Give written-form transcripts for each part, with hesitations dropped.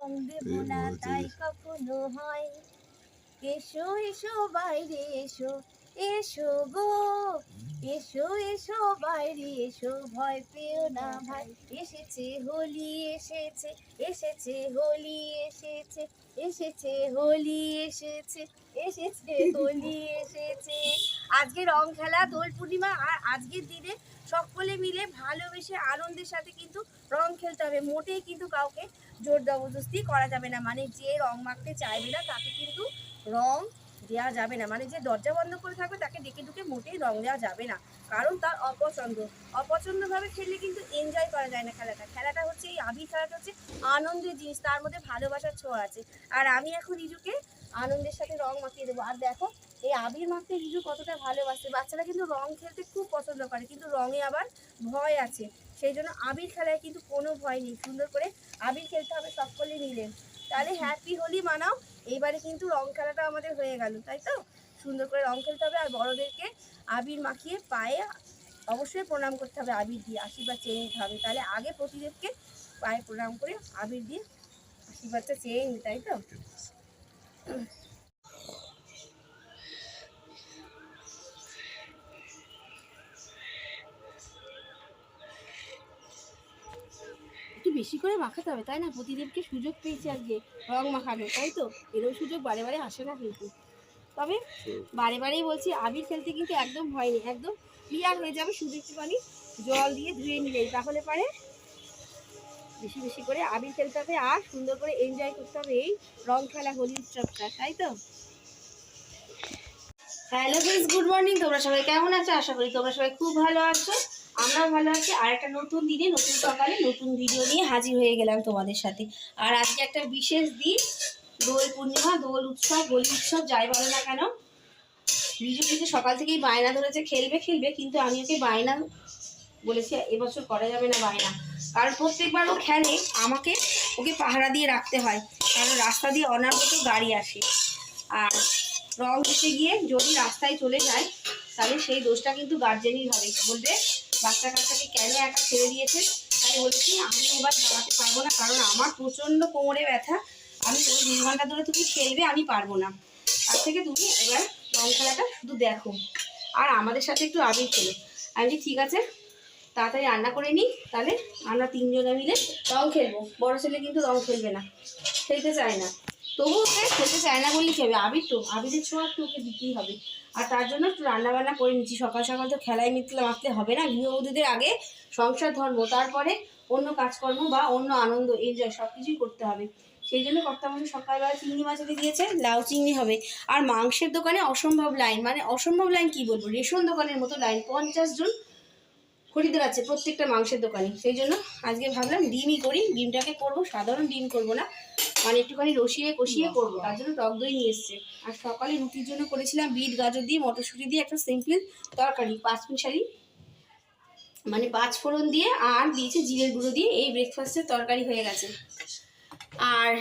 রং দেব না তাই কখনো হয়। এসো এসো বাইরে এসো, এসো গো, এসো এসো বাইরে এসো, ভয় পেও না ভাই। এসেছে হোলি এসেছে, এসেছে হোলি এসেছে, এসেছে হোলি এসেছে, এসেছে হোলি এসেছে। আজকে রং খেলা, দোল পূর্ণিমা, আর আজকের দিনে সকলে মিলে ভালোবেসে আনন্দের সাথে কিন্তু রং খেলতে হবে। মোটেই কিন্তু কাউকে জোর জবরদস্তি করা যাবে না। মানে যে রং মাখতে চাইবে না তাকে কিন্তু রং দেওয়া যাবে না। মানে যে দরজা বন্ধ করে থাকবে তাকে ডেকে ঢুকে মোটেই রং দেওয়া যাবে না, কারণ তার অপছন্দভাবে খেললে কিন্তু এনজয় করা যায় না। খেলাটা হচ্ছে, এই আবির খেলাটা হচ্ছে আনন্দের জিনিস, তার মধ্যে ভালোবাসার ছোঁয়া আছে। আর আমি এখন রিজুকে আনন্দের সাথে রং মাখিয়ে দেবো। আর দেখো এই আবির মাখতে রিজু কতটা ভালোবাসে। বাচ্চারা কিন্তু রং খেলতে খুব পছন্দ করে, কিন্তু রঙে আবার ভয় আছে। সেই জন্য আবির খেলায় কিন্তু কোনো ভয় নেই, সুন্দর করে আবির খেলতে হবে সকলে মিলে। তাহলে হ্যাপি হোলি মানাও। এইবারে কিন্তু রং খেলাটা আমাদের হয়ে গেল, তাই তো? সুন্দর করে রং খেলতে হবে, আর বড়োদেরকে আবির মাখিয়ে পায়ে অবশ্যই প্রণাম করতে হবে, আবির দিয়ে আশীর্বাদ চেয়ে নিতে হবে। তাহলে আগে প্রতিদেবকে পায়ে প্রণাম করে আবির দিয়ে আশীর্বাদটা চেয়ে নিই, তাই তো? একটু বেশি করে মাখাতে হবে, তাই না? প্রতিদেবকে সুযোগ পেয়েছি আজকে রং মাখানো, তাই তো? এরকম সুযোগ বারে বারে আসে না কিন্তু। তবে বারে বারেই বলছি, আবির খেলতে কিন্তু একদম ভয় নেই, একদম ক্লিয়ার হয়ে যাবে। শুধু একটুখানি জল দিয়ে ধুয়ে নিলেই তাহলে পারে। বেশি বেশি করে আবির খেলতে হবে আর সুন্দর করে এনজয় করতে হবে এই রং খেলা, হোলি উৎসবটা, তাই তো? Hello friends, good morning. তোমরা সবাই কেমন আছো? আশা করি তোমরা সবাই খুব ভালো আছো, আমরাও ভালো আছি। আর একটা নতুন দিনে, নতুন সকালে, নতুন ভিডিও নিয়ে হাজির হয়ে গেলাম তোমাদের সাথে। আর আজকে একটা বিশেষ দিন, দোল পূর্ণিমা, দোল উৎসব, হোলি উৎসব, যাই বলো না কেন। রিজু কিন্তু সকাল থেকেই বায়না ধরেছে খেলবে খেলবে, কিন্তু আমি ওকে বায়না বলেছি এবছর করা যাবে না বায়না, কারণ প্রত্যেকবার ও খেলে আমাকে ওকে পাহারা দিয়ে রাখতে হয়, কারণ রাস্তা দিয়ে অনাগত গাড়ি আসে। আর রং দিতে গিয়ে যদি রাস্তায় চলে যায় তাহলে সেই দোষটা কিন্তু গার্জেনই হবে, বলবে বাচ্চা কাচ্চাকে কেন একা ছেড়ে দিয়েছে। তাই বলেছি আমি এবার দাঁড়াতে পারবো না, কারণ আমার প্রচণ্ড কোমরে ব্যথা। আমি ওই 2 ঘন্টা ধরে তুমি খেলবে, আমি পারবো না। তার থেকে তুমি এবার রং খেলাটা শুধু দেখো আর আমাদের সাথে একটু আবির খেলো। আমি ঠিক আছে, তাড়াতাড়ি রান্না করে নিই, তাহলে আমরা 3 জনে মিলে রং খেলবো। বড় ছেলে কিন্তু রং খেলবে না, খেলতে চায় না। তবু ওকে খেলতে চায় না বললে কি হবে, আবির তো, আবিরের ছোঁয়া একটু ওকে দিতেই হবে। আর তার জন্য একটু রান্নাবান্না করে নিচ্ছি। সকাল সকাল তো খেলায় মাতলে হবে না। গৃহবধূদের আগে সংসার ধর্ম, তারপরে অন্য কাজকর্ম বা অন্য আনন্দ, এনজয় সব কিছুই করতে হবে। সেই জন্য কর্তামশাই সকালবেলা চিংড়ি মাছ এনে দিয়েছে, লাউ চিংড়ি হবে। আর মাংসের দোকানে অসম্ভব লাইন, মানে অসম্ভব লাইন কি বলবো, রেশন দোকানের মতো লাইন। 50 জন খরিদ্দার আছে প্রত্যেকটা মাংসের দোকানে। সেই জন্য আজকে ভাবলাম ডিমই করি। ডিমটাকে করবো সাধারণ ডিম, করবো না, মানে একটুখানি রসিয়ে কষিয়ে করবো। তার জন্য টক দই নিয়ে এসছে। আর সকালে রুটির জন্য করেছিলাম বিট গাজর দিয়ে, মটরশুঁটি দিয়ে একটা সিম্পল তরকারি, 5 মিশালি, মানে 5 ফোড়ন দিয়ে, আর দিয়েছে জিরের গুঁড়ো দিয়ে। এই ব্রেকফাস্টের তরকারি হয়ে গেছে। আর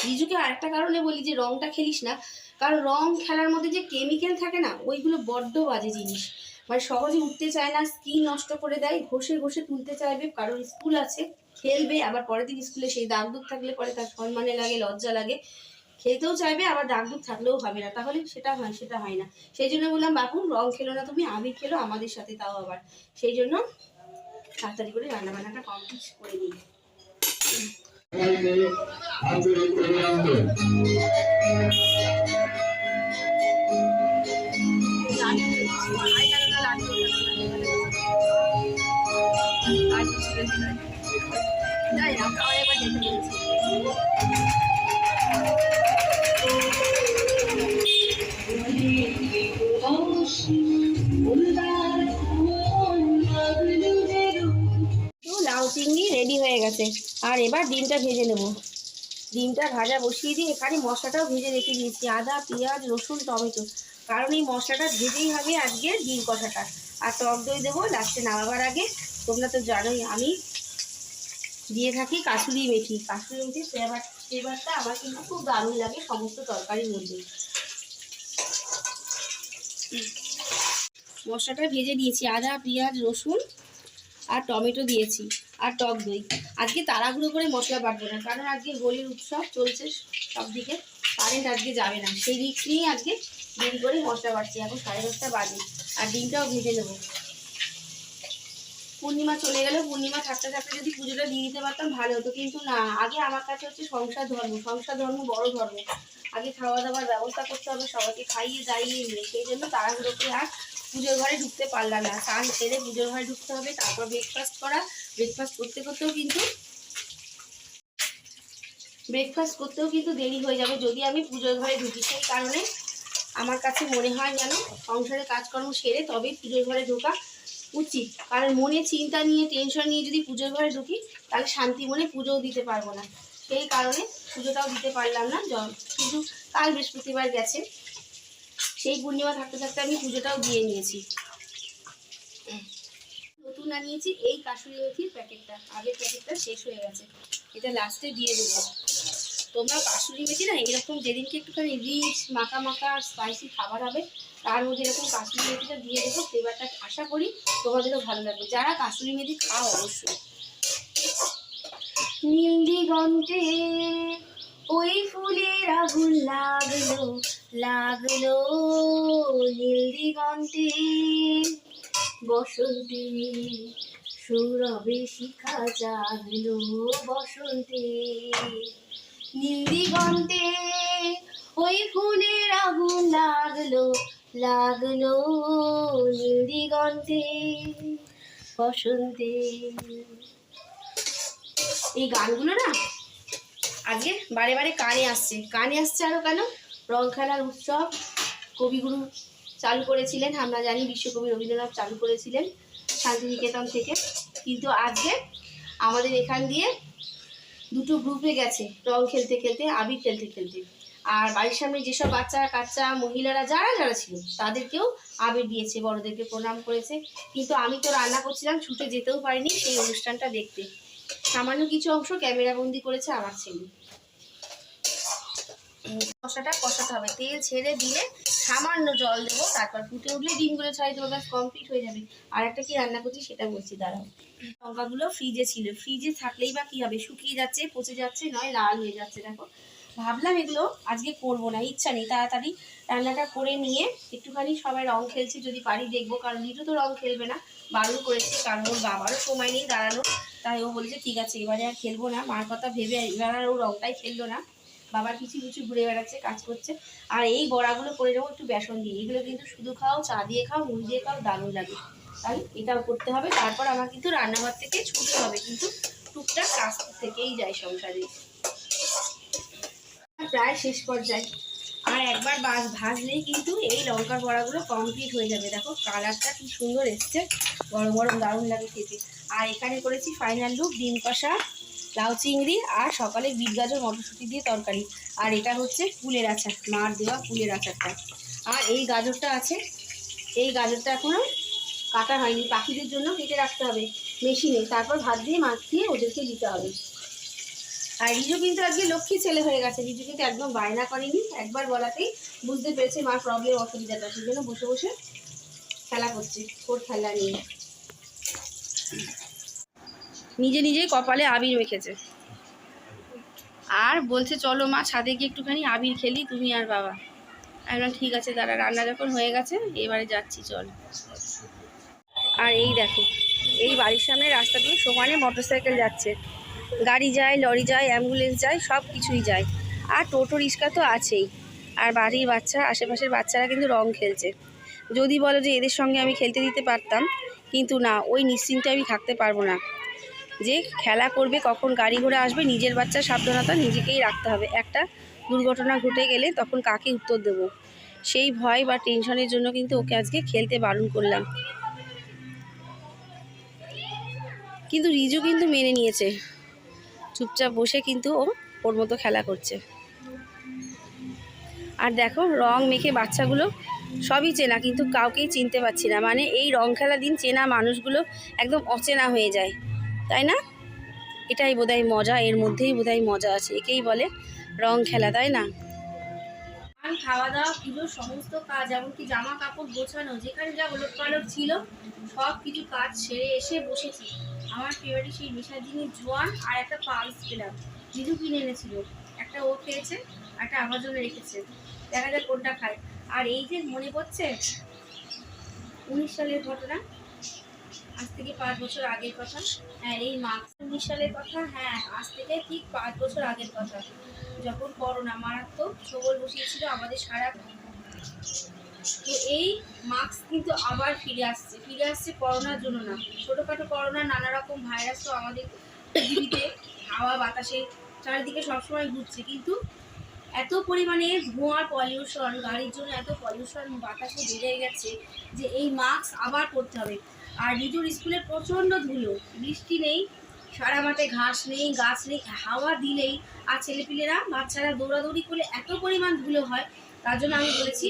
রিজুকে আরেকটা কারণে বলি যে রংটা খেলিস না, কারণ রং খেলার মধ্যে যে কেমিক্যাল থাকে না, ওইগুলো বড্ড বাজে জিনিস। মানে সহজে উঠতে চায় না, স্কিন নষ্ট করে দেয়, ঘষে ঘষে তুলতে চাইবে, কারণ স্কুল আছে, খেলবে, আবার পরের দিন স্কুলে সেই দাগ দুগ থাকলে পরে তার সম্মানে লাগে, লজ্জা লাগে। খেলতেও চাইবে, আবার দাগ দুগ থাকলেও হবে না, তাহলে সেটা হয় না। সেই জন্য বললাম বাপু রং খেলো না তুমি, আবির খেলো আমাদের সাথে, তাও আবার। সেই জন্য তাড়াতাড়ি করে রান্নাবান্নাটা কমপ্লিট করে নিই। যাই না, খাওয়া এবার যেতে বলছি। লাউ চিংড়ি রেডি হয়ে গেছে, আর এবার ডিমটা ভেজে নেব। ডিমটা ভাজা বসিয়ে দিয়ে এখানে মশলাটাও ভেজে রেখে দিয়েছি, আদা, পেঁয়াজ, রসুন, টমেটো, কারণ এই মশলাটা ভেজেই হবে আজকে ডিম কষাটা। আর টক দই দেবো লাস্টে নামাবার আগে। তোমরা তো জানোই আমি দিয়ে থাকি কাসুরি মেথি। কাসুরি মেথি ফ্লেভারটা আমার কিন্তু খুব দারুণ লাগে সমস্ত তরকারির মধ্যে। মশলাটা ভেজে দিয়েছি, আদা, পেঁয়াজ, রসুন আর টমেটো দিয়েছি। আর টক দই। আজকে তাড়াহুড়ো করে মশলা বাটবো না, কারণ আজকে হোলির উৎসব চলছে সব দিকে, কারেন্ট আজকে যাবে না, সেই রিস্ক নিয়ে আজকে দেরি করে মশলা বাটছি। এখন 10:30 বাজে, আর ডিমটাও ভেজে নেবো। পূর্ণিমা চলে গেলে, পূর্ণিমা থাকতে থাকতে যদি পুজোটা দিয়ে দিতে পারতাম ভালো হতো, কিন্তু না, আগে আমার কাছে হচ্ছে সংসার ধর্ম, সংসার ধর্ম বড় ধর্ম। আগে খাওয়া দাওয়ার ব্যবস্থা করতে হবে, সবাইকে খাইয়ে দাইয়ে নিয়ে, সেই জন্য তাড়াহুড়ো করে আর পুজোর ঘরে ঢুকতে পারলাম না। স্নান সেরে পুজোর ঘরে ঢুকতে হবে, তারপর ব্রেকফাস্ট করতেও কিন্তু দেরি হয়ে যাবে যদি আমি পুজোর ঘরে ঢুকি। সেই কারণে আমার কাছে মনে হয় যেন সংসারে কাজকর্ম সেরে তবেই পুজোর ঘরে ঢোকা উচিত, কারণ মনে চিন্তা নিয়ে টেনশন নিয়ে যদি পুজোর ঘরে ঢুকি তাহলে শান্তি মনে পুজোও দিতে পারবো না। সেই কারণে পুজোটাও দিতে পারলাম না, কিন্তু কাল বৃহস্পতিবার গেছে, সেই পূর্ণিমা থাকতে থাকতে আমি পুজোটাও দিয়ে নিয়েছি। নতুন আনিয়েছি এই কাসুরি মেথির প্যাকেটটা, আগের প্যাকেটটা শেষ হয়ে গেছে, এটা লাস্টে দিয়ে দেবো। তোমরা কাসুরি মেথি না এরকম যেদিনকে একটুখানি রিচ মাখা মাখা স্পাইসি খাবার হবে তার মধ্যে এরকম কাসুরি মেথিটা দিয়ে দেবো, ফ্লেভারটা আশা করি তোমাদেরও ভালো লাগবে, যারা কাসুরি মেথি খাও অবশ্যই। নীল দিগন্তে ওই ফুলের আগুন লাগলো লাগলো, নীল দিগন্তে বসন্তে সৌরভে শিখা জাগলো, বসন্তে নীল দিগন্তে ওই ফুলের আগুন লাগলো লাগলো, নীল দিগন্তে বসন্তে। এই গানগুলো না আজকে বারে বারে কানে আসছে আরো কেন, রং খেলার উৎসব কবিগুরু চালু করেছিলেন, আমরা জানি বিশ্বকবি রবীন্দ্রনাথ চালু করেছিলেন শান্তিনিকেতন থেকে, কিন্তু আজকে আমাদের এখান দিয়ে দুটো গ্রুপে গেছে রং খেলতে খেলতে, আবির খেলতে খেলতে, আর বাড়ির সামনে যেসব বাচ্চা কাচ্চা মহিলারা যারা যারা ছিল তাদেরকেও আবির দিয়েছে, বড়দেরকে প্রণাম করেছে। কিন্তু আমি তো রান্না করছিলাম, ছুটে যেতেও পারিনি সেই অনুষ্ঠানটা দেখতে, সামান্য কিছু অংশ ক্যামেরা বন্দি করেছে আমার ছেলে। কষাটা কষাতে হবে, তেল ছেড়ে দিলে সামান্য জল দেবো, তারপর ফুটে উঠলে ডিমগুলো ছাড়িয়ে দেবো, ব্যাস কমপ্লিট হয়ে যাবে। আর একটা কি রান্না করছি সেটা বলছি, দাঁড়াও। লঙ্কাগুলো ফ্রিজে ছিল, ফ্রিজে থাকলেই বা কি হবে, শুকিয়ে যাচ্ছে, পচে যাচ্ছে, নয় লাল হয়ে যাচ্ছে। দেখো ভাবলাম এগুলো আজকে করবো না, ইচ্ছা নেই, তাড়াতাড়ি রান্নাটা করে নিয়ে একটুখানি সবাই রং খেলছি যদি পারি দেখবো, কারণ লিটু তো রং খেলবে না, বারণ করেছি, কারণ ওর বাবারও সময় নেই দাঁড়ানোর, তাই ও বলেছে ঠিক আছে এবারে আর খেলবো না, মার কথা ভেবে এবার আর ও রংটাই খেললো না, বাবার পিছু পিছু ঘুরে বেড়াচ্ছে, কাজ করছে। আর এই বড়াগুলো করে নেবো একটু বেসন দিয়ে, এগুলো কিন্তু শুধু খাও, চা দিয়ে খাও, মুড়ি দিয়ে খাও, দারুণ লাগে, তাই এটাও করতে হবে। তারপর আমার কিন্তু রান্নাঘর থেকে ছুটতে হবে, কিন্তু টুকটাক কাজ থেকেই যায় সংসারে, প্রায় শেষ পর্যায়ে। আর একবার ভাজলেই কিন্তু এই লঙ্কার বড়াগুলো কমপ্লিট হয়ে যাবে। দেখো কালারটা কি সুন্দর এসছে, গরম গরম দারুণ লাগে খেতে। আর এখানে করেছি ফাইনাল লুক, ডিম কষা, লাউ চিংড়ি, আর সকালে বিট গাজর মটরশুঁটি দিয়ে তরকারি। আর এটা হচ্ছে কুলের আচার, মার দেওয়া কুলের আচারটা। আর এই গাজরটা আছে, এই গাজরটা এখনও কাটা হয়নি, পাখিদের জন্য কেটে রাখতে হবে মেশিনে, তারপর ভাত দিয়ে মাখিয়ে ওদেরকে দিতে হবে। আর রিজু কিন্তু আজকে লক্ষ্মী ছেলে হয়ে গেছে, রিজু কিন্তু একদম বায়না করেনি, একবার বলাতেই বুঝতে পেরেছে মার প্রবলেম অসুবিধাটা, সেই জন্য বসে বসে খেলা করছে, ওর খেলা নিয়ে নিজে নিজেই কপালে আবির মেখেছে, আর বলছে চলো মা ছাদে গিয়ে একটুখানি আবির খেলি তুমি আর বাবা। আমরা ঠিক আছে দাঁড়া, রান্না যখন হয়ে গেছে এবারে যাচ্ছি চল। আর এই দেখো এই বাড়ির সামনে রাস্তা দিয়ে সমানে মোটরসাইকেল যাচ্ছে, গাড়ি যায়, লরি যায়, অ্যাম্বুলেন্স যায়, সব কিছুই যায়, আর টোটো রিক্সা তো আছেই। আর বাড়ির বাচ্চা, আশেপাশের বাচ্চারা কিন্তু রং খেলছে। যদি বলো যে এদের সঙ্গে আমি খেলতে দিতে পারতাম, কিন্তু না, ওই নিশ্চিন্তে আমি থাকতে পারবো না, যে খেলা করবে, কখন গাড়ি ঘোড়া আসবে, নিজের বাচ্চার সাবধানতা নিজেকেই রাখতে হবে। একটা দুর্ঘটনা ঘটে গেলে তখন কাকে উত্তর দেবো, সেই ভয় বা টেনশনের জন্য কিন্তু ওকে আজকে খেলতে বারণ করলাম। কিন্তু রিজু কিন্তু মেনে নিয়েছে, চুপচাপ বসে কিন্তু ওর মতো খেলা করছে। আর দেখো রং মেখে বাচ্চাগুলো সবই চেনা, কিন্তু কাউকেই চিনতে পারছি না, মানে এই রং খেলা দিন চেনা মানুষগুলো একদম অচেনা হয়ে যায়, তাই না? এটাই বোধহয় মজা, এর মধ্যেই বোধহয় মজা আছে, একেই বলে রং খেলা, তাই না? আর খাওয়া দাওয়া, পুজোর সমস্ত কাজ, এমনকি জামা কাপড় গোছানো, যেখানে যা ওলট পালট ছিল সব কিছু কাজ সেরে এসে বসেছি। আমার ফেভারিট সেই নেশাদিনী জোয়ান আর একটা পালস পেলাম, জিজু কিনে এনেছিল, একটা ও খেয়েছে, একটা আমার জন্য রেখেছে, দেখা যাক কোনটা খায়। আর এই যে মনে পড়ছে 19 সালের ঘটনা, আজ থেকে 5 বছর আগের কথা। হ্যাঁ, এই মার্চ 19 সালের কথা। হ্যাঁ, আজ থেকে ঠিক 5 বছর আগের কথা, যখন করোনা মারাত্মক ছবল বসিয়েছিল আমাদের সারা। তো এই মাস্ক কিন্তু আবার ফিরে আসছে করোনার জন্য না, ছোটোখাটো করোনা, নানা রকম ভাইরাস তো আমাদের পৃথিবীতে হাওয়া বাতাসে চারিদিকে সবসময় ঘুরছে, কিন্তু এত পরিমাণে ধোঁয়ার পলিউশন, গাড়ির জন্য এত পলিউশন বাতাসে বেড়ে গেছে যে এই মাস্ক আবার করতে হবে। আর নিজের স্কুলে প্রচণ্ড ধুলো, বৃষ্টি নেই, সারা মাঠে ঘাস নেই, গাছ নেই, হাওয়া দিলেই আর ছেলেপিলেরা বাচ্চারা দৌড়াদৌড়ি করলে এত পরিমাণ ধুলো হয়। তার জন্য আমি বলেছি,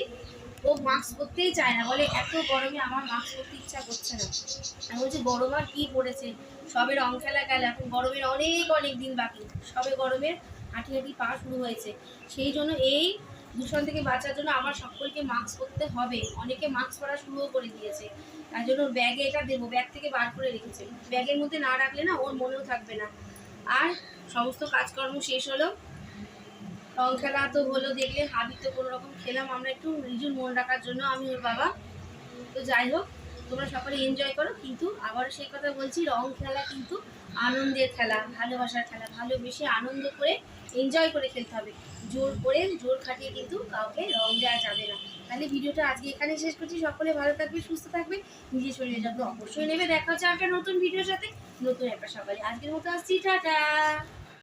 ও মাস্ক পরতেই চায় না, বলে এত গরমে আমার মাস্ক পরতে ইচ্ছা করছে না। আমি বলছি গরম আর কী পড়েছে, সবে রং খেলা গেল, এখন গরমের অনেক অনেক দিন বাকি, সবে গরমের হাঁটি হাঁটি পা শুরু হয়েছে। সেই জন্য এই দূষণ থেকে বাঁচার জন্য আমার সকলকে মাস্ক পরতে হবে। অনেকে মাস্ক পরা শুরুও করে দিয়েছে, তার জন্য ব্যাগে এটা দেবো, ব্যাগ থেকে বার করে রেখেছে, ব্যাগের মধ্যে না রাখলে না ওর মনেও থাকবে না। আর সমস্ত কাজকর্ম শেষ হলো, রং খেলা তো হলো, দেখলে হাবি তো কোনো রকম খেলাম আমরা একটু রিজুর মন রাখার জন্য, আমি ওর বাবা। তো যাই হোক, তোমরা সকলে এনজয় করো, কিন্তু আবারও সেই কথা বলছি, রং খেলা কিন্তু আনন্দের খেলা, ভালোবাসার খেলা, ভালোবেসে আনন্দ করে এনজয় করে খেলতে হবে। জোর করে জোর খাটিয়ে কিন্তু কাউকে রং দেওয়া যাবে না। তাহলে ভিডিওটা আজকে এখানে শেষ করছি। সকলে ভালো থাকবে, সুস্থ থাকবে, নিজের শরীরের যত্ন অবশ্যই নেবে। দেখা হচ্ছে একটা নতুন ভিডিওর সাথে, নতুন একটা সকালে। আজকের মতো আসছি, টাটা।